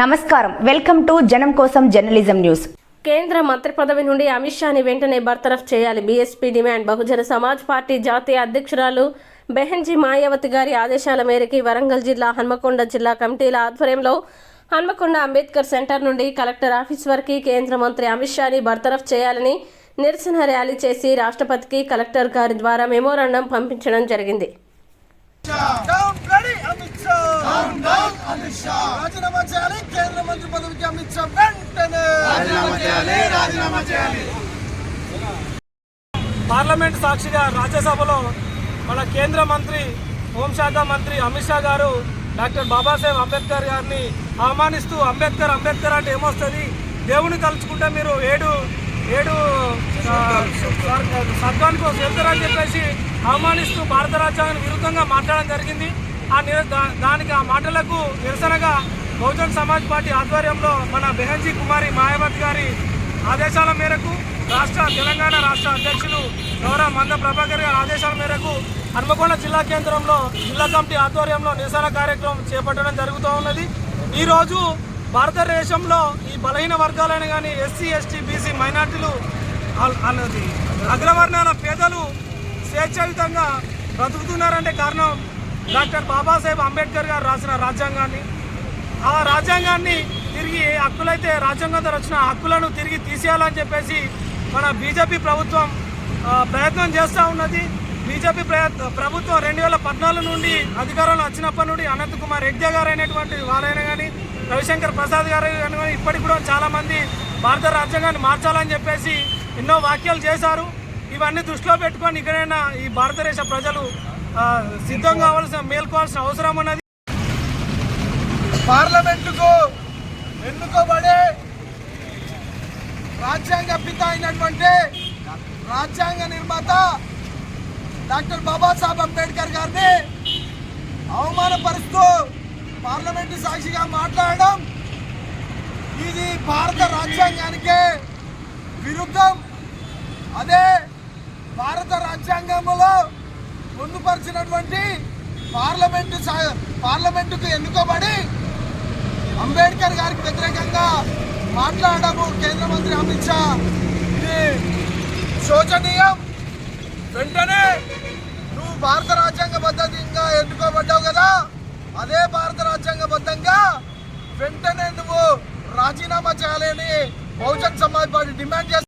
నమస్కారం, welcome to జనం కోసం జర్నలిజం న్యూస్. కేంద్ర మంత్రి పదవి నుండి అమిత్ షాని వెంటనే బర్తరఫ్ చేయాలి. BSP demand. బహుజన సమాజ్ పార్టీ జాతీయ అధ్యక్షురాలు బెహెన్జీ మాయావతి గారి ఆదేశాల మేరకు వరంగల్ జిల్లా హన్మకొండ జిల్లా కమిటీల ఆధ్వర్యంలో హన్మకొండ అంబేద్కర్ సెంటర్ నుండి కలెక్టర్ ఆఫీస్ వరకు కేంద్ర మంత్రి అమిత్ షాని బర్తరఫ్ చేయాలని నిరసన ర్యాలీ చేసి రాష్ట్రపతికి కలెక్టర్ గారి ద్వారా మెమోరాండం పంపించడం జరిగింది. పార్లమెంట్ సాక్షిగా రాజ్యసభలో మన కేంద్ర మంత్రి హోంశాఖ మంత్రి అమిత్ షా గారు డాక్టర్ బాబాసాహెబ్ అంబేద్కర్ గారిని అవమానిస్తూ అంబేద్కర్ అంటే ఏమొస్తుంది, దేవుని తలుచుకుంటే మీరు ఏడు స్వర్గానికి వెళ్తారని చెప్పేసి అవమానిస్తూ భారత రాజ్యాంగానికి విరుద్ధంగా మాట్లాడడం జరిగింది. దానికి ఆ మాటలకు నిరసనగా బహుజన్ సమాజ్ పార్టీ ఆధ్వర్యంలో మన బెహెన్జీ కుమారి మాయావతి గారి ఆదేశాల మేరకు తెలంగాణ రాష్ట్ర అధ్యక్షులు గౌరవ మంద ప్రభాకర్ గారి ఆదేశాల మేరకు హన్మకొండ జిల్లా కేంద్రంలో జిల్లా కమిటీ ఆధ్వర్యంలో నిరసన కార్యక్రమం చేపట్టడం జరుగుతూ ఉన్నది. ఈరోజు భారతదేశంలో ఈ బలహీన వర్గాలైన కానీ ఎస్సీ, ఎస్టీ, బీసీ, మైనార్టీలు అన్నది అగ్రవర్ణాల పేదలు స్వేచ్ఛాయుతంగా బ్రతుకుతున్నారంటే కారణం డాక్టర్ బాబాసాహెబ్ అంబేద్కర్ గారు రాసిన రాజ్యాంగాన్ని. ఆ రాజ్యాంగాన్ని తిరిగి హక్కులైతే రాజ్యాంగంతో వచ్చిన హక్కులను తిరిగి తీసేయాలని చెప్పేసి మన బీజేపీ ప్రభుత్వం ప్రయత్నం చేస్తూ ఉన్నది. బీజేపీ ప్రభుత్వం 2014 నుండి అధికారంలో వచ్చినప్పటి నుండి అనంత్ కుమార్ రెడ్డి గారు అయినటువంటి వాళ్ళైనా కానీ రవిశంకర్ ప్రసాద్ గారు కానీ ఇప్పటికి కూడా చాలామంది భారత రాజ్యాంగాన్ని మార్చాలని చెప్పేసి ఎన్నో వ్యాఖ్యలు చేశారు. ఇవన్నీ దృష్టిలో పెట్టుకొని ఇక్కడైనా ఈ భారతదేశ ప్రజలు సిద్ధంగా మేల్కోవాల్సిన అవసరం ఉన్నది. పార్లమెంటుకు ఎన్నుకోబడే రాజ్యాంగ పిత అయినటువంటి రాజ్యాంగ నిర్మాత డాక్టర్ బాబాసాహెబ్ అంబేద్కర్ గారిని అవమానపరుస్తూ పార్లమెంటు సాక్షిగా మాట్లాడడం ఇది భారత రాజ్యాంగానికే విరుద్ధం. అదే భారత రాజ్యాంగంలో పొందుపరిచినటువంటి పార్లమెంటుకు ఎన్నుకోబడి అంబేద్కర్ గారికి వ్యతిరేకంగా మాట్లాడము కేంద్ర మంత్రి అమిత్ షా ఇది శోచనీయం. వెంటనే నువ్వు భారత రాజ్యాంగబద్ధంగా ఎన్నుకోబడ్డావు కదా, అదే భారత రాజ్యాంగబద్ధంగా వెంటనే నువ్వు రాజీనామా చేయాలని బహుజన్ సమాజ్ పార్టీ డిమాండ్ చేస్తుంది.